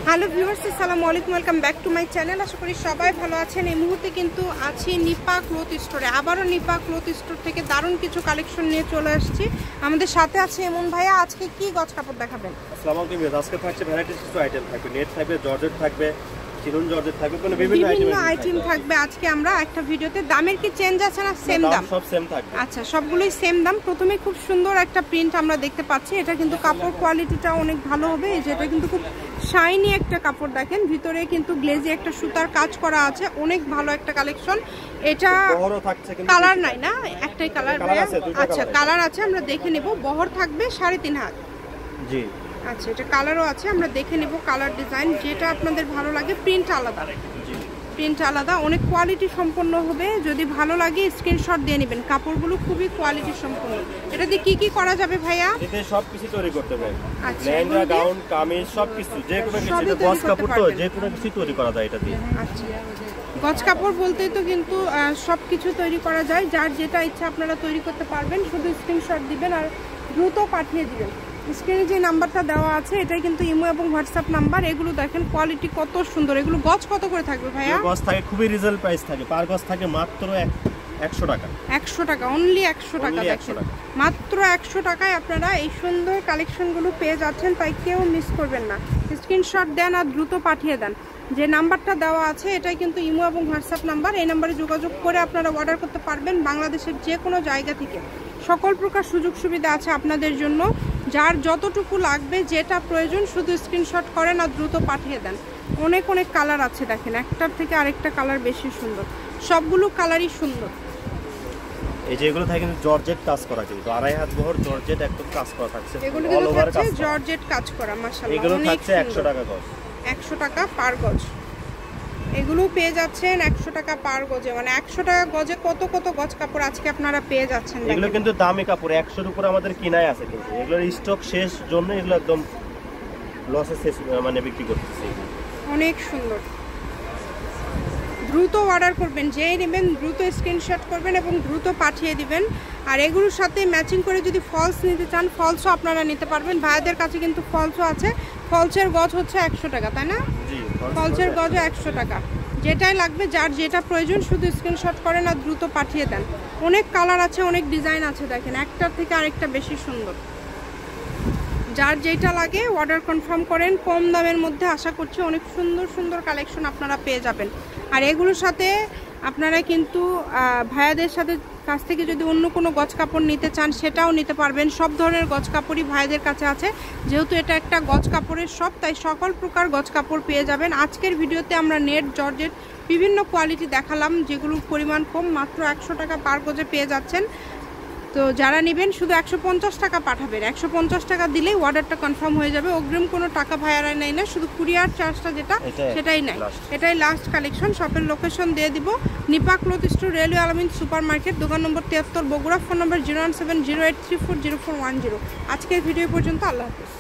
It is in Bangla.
হ্যালো ভিউয়ার্স, আসসালামু আলাইকুম, welcome back to my channel. আশা করি সবাই ভালো আছেন। এই মুহূর্তে কিন্তু আছি নিপা ক্লথ স্টোরে। আবারও নিপা ক্লথ স্টোর থেকে দারুণ কিছু কালেকশন নিয়ে চলে আসছি। আমাদের সাথে আছে এমন ভাইয়া। আজকে কি গজ কাপড় দেখাবেন? আসসালামু আলাইকুম। আজকে থাকছে ভ্যারাইটিস কিছু আইটেম থাকবে, নেট থাকবে, জর্জেট থাকবে, চিনন জর্জেট থাকবে, মানে বিভিন্ন আইটেম থাকবে। আজকে আমরা একটা ভিডিওতে দামের কি চেঞ্জ আছে না সেম দাম? সব সেম থাকবে। আচ্ছা, সবগুলোই সেম দাম। প্রথমে খুব সুন্দর একটা প্রিন্ট আমরা দেখতে পাচ্ছি। এটা কিন্তু কাপড় কোয়ালিটিটা অনেক ভালো হবে। যেটা কিন্তু খুব শাইনি একটা কাপড়, দেখেন ভিতরে কিন্তু গ্লেজি একটা সুতার কাজ করা আছে। অনেক ভালো একটা কালেকশন। এটা বহরও থাকছে, কিন্তু কালার নাই না, একটাই কালার। আচ্ছা, কালার আছে, আমরা দেখে নেব। বহর থাকবে 3.5 হাত। জি আচ্ছা, এটা কালারও আছে, আমরা দেখে নেব কালার ডিজাইন যেটা আপনাদের ভালো লাগে। প্রিন্ট আলাদা, প্রিন্ট আলাদা, অনেক কোয়ালিটি সম্পন্ন হবে। যদি ভালো লাগে স্ক্রিনশট দিয়ে নেবেন। কাপড়গুলো খুবই কোয়ালিটি সম্পন্ন। এটা দিয়ে কি কি করা যাবে ভাইয়া? এতে সবকিছু তৈরি করতে পারবে। আচ্ছা, লেহেঙ্গা, গাউন, কামিজ সবকিছু, যে কোনো কিছু, গজ কাপড় তো যে কোনো কিছু তৈরি করা যায় এটা দিয়ে। আচ্ছা, গজ কাপড় বলতেই তো কিন্তু সবকিছু তৈরি করা যায়। যার যেটা ইচ্ছা আপনারা তৈরি করতে পারবেন। শুধু স্ক্রিনশট দিবেন আর দ্রুত পাঠিয়ে দিবেন। স্ক্রিনে যে নাম্বারটা দেওয়া আছে এটাই কিন্তু ইমো এবং হোয়াটসঅ্যাপ নাম্বার। এগুলো দেখেন কোয়ালিটি কত সুন্দর। এগুলো গজ কত করে থাকবে ভাইয়া? গজ থাকে খুবই রিজনেবল প্রাইস থাকে। পার গজ থাকে মাত্র 100 টাকা। 100 টাকা, অনলি 100 টাকা। দেখেন মাত্র 100 টাকায় আপনারা এই সুন্দর কালেকশনগুলো পেয়ে যাচ্ছেন। তাই কেউ মিস করবেন না। স্ক্রিনশট দেন আর দ্রুত পাঠিয়ে দেন। যে নাম্বারটা দেওয়া আছে এটাই কিন্তু ইমো এবং হোয়াটসঅ্যাপ নাম্বার। এই নাম্বারে যোগাযোগ করে আপনারা অর্ডার করতে পারবেন বাংলাদেশের যে কোনো জায়গা থেকে। সকল প্রকার সুযোগ সুবিধা আছে আপনাদের জন্য। যার যতটুকু লাগবে, যেটা প্রয়োজন, শুধু স্ক্রিনশট করেন আর দ্রুত পাঠিয়ে দেন। অনেক অনেক কালার আছে, দেখেন একটার থেকে আরেকটা কালার বেশি সুন্দর। সবগুলো কালারই সুন্দর। এই যে এগুলো থাকে কিন্তু জর্জেট কাজ করা, কিন্তু 2.5 হাত বহর জর্জেট একদম কাজ করা থাকছে। এগুলো কিন্তু থাকছে জর্জেট কাজ করা। মাশাআল্লাহ, এগুলো থাকছে 100 টাকা গজ। 100 টাকা পার গজ। এগুলো পেয়ে যাচ্ছেন 100 টাকা পার গজে। মানে 100 টাকা গজে কত কত গজ কাপড় আজকে আপনারা পেয়ে যাচ্ছেন। এগুলো কিন্তু দামি কাপড়, 100 এর উপরে আমাদের কিনাই আছে, কিন্তু এগুলোর স্টক শেষ জন্য এগুলো একদম লসে শেষ, মানে বিক্রি করতেছি। অনেক সুন্দর। দ্রুত অর্ডার করবেন, যেই নেবেন দ্রুত স্ক্রিনশট করবেন এবং দ্রুত পাঠিয়ে দিবেন। আর এগুলোর সাথে ম্যাচিং করে যদি ফলস নিতে চান, ফলসও আপনারা নিতে পারবেন। ভাইয়াদের কাছে কিন্তু ফলসও আছে। ফলসের গজ হচ্ছে 100 টাকা, তাই না? ফলসের গজও 100 টাকা। যেটাই লাগবে, যার যেটা প্রয়োজন, শুধু স্ক্রিনশট করেন আর দ্রুত পাঠিয়ে দেন। অনেক কালার আছে, অনেক ডিজাইন আছে, দেখেন একটার থেকে আরেকটা বেশি সুন্দর। যার যেটা লাগে অর্ডার কনফার্ম করেন। কম দামের মধ্যে আশা করছি অনেক সুন্দর সুন্দর কালেকশন আপনারা পেয়ে যাবেন। আর এগুলোর সাথে আপনারা কিন্তু ভাইয়াদের সাথে কাছ থেকে যদি অন্য কোনো গজ কাপড় নিতে চান সেটাও নিতে পারবেন। সব ধরনের গজ কাপড়ই ভাইদের কাছে আছে। যেহেতু এটা একটা গজ কাপড়ের শপ, তাই সকল প্রকার গজ কাপড় পেয়ে যাবেন। আজকের ভিডিওতে আমরা নেট, জর্জেট বিভিন্ন কোয়ালিটি দেখালাম, যেগুলোর পরিমাণ কম। মাত্র 100 টাকা পার গজে পেয়ে যাচ্ছেন। তো যারা নেবেন শুধু 150 টাকা পাঠাবেন। 150 টাকা দিলেই অর্ডারটা কনফার্ম হয়ে যাবে। অগ্রিম কোনো টাকা ভাইয়ারা নেয় না, শুধু কুরিয়ার চার্জটা যেটা সেটাই নেয়। এটাই লাস্ট কালেকশন। শপের লোকেশন দিয়ে দিব, নিপা ক্লথ স্টোর, রেলওয়ে আলামিন সুপার মার্কেট, দোকান নম্বর 73, বগুড়া। ফোন নম্বর 01708340410। আজকের ভিডিও পর্যন্ত, আল্লাহ হাফেজ।